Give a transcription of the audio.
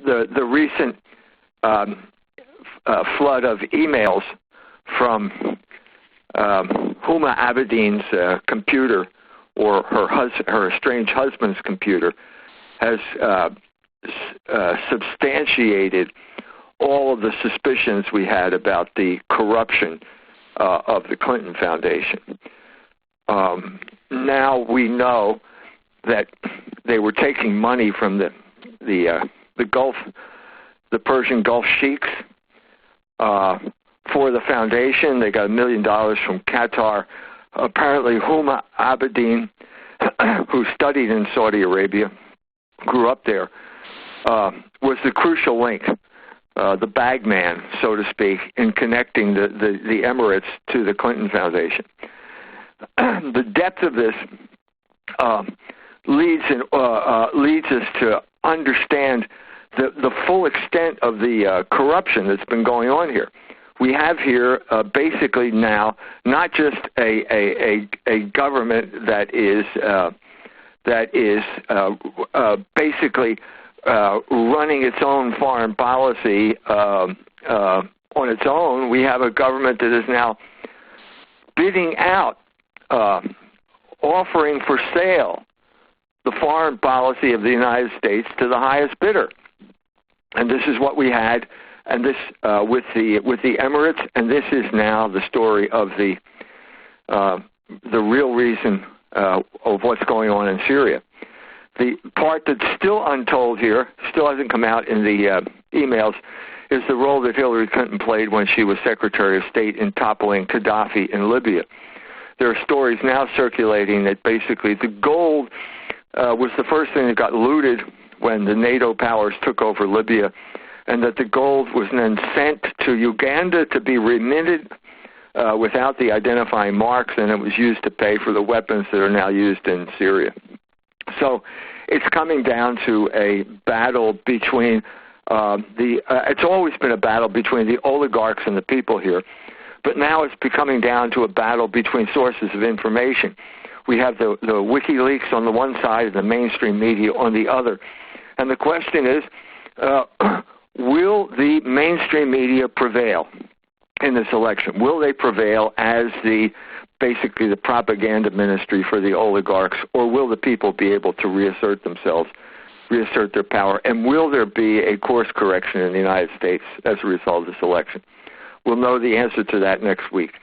the recent flood of emails from Huma Abedin's computer, or her estranged husband's computer, has substantiated all of the suspicions we had about the corruption of the Clinton Foundation. Now we know that they were taking money from the Gulf, the Persian Gulf sheiks, for the foundation. They got $1 million from Qatar. Apparently, Huma Abedin, who studied in Saudi Arabia, grew up there, was the crucial link, the bagman, so to speak, in connecting the Emirates to the Clinton Foundation. The depth of this leads us to understand the full extent of the corruption that's been going on here. We have here basically now not just a government that is basically running its own foreign policy on its own. We have a government that is now bidding out, offering for sale the foreign policy of the United States to the highest bidder. And this is what we had, and this with the Emirates, and this is now the story of the real reason of what's going on in Syria. The part that's still untold here, still hasn't come out in the emails, is the role that Hillary Clinton played when she was Secretary of State in toppling Gaddafi in Libya. There are stories now circulating that basically the gold was the first thing that got looted when the NATO powers took over Libya, and that the gold was then sent to Uganda to be remitted without the identifying marks, and it was used to pay for the weapons that are now used in Syria. So it's coming down to a battle between it's always been a battle between the oligarchs and the people here, but now it's becoming down to a battle between sources of information. We have the WikiLeaks on the one side and the mainstream media on the other. And the question is, will the mainstream media prevail in this election? Will they prevail as basically the propaganda ministry for the oligarchs, or will the people be able to reassert themselves, reassert their power, and will there be a course correction in the United States as a result of this election? We'll know the answer to that next week.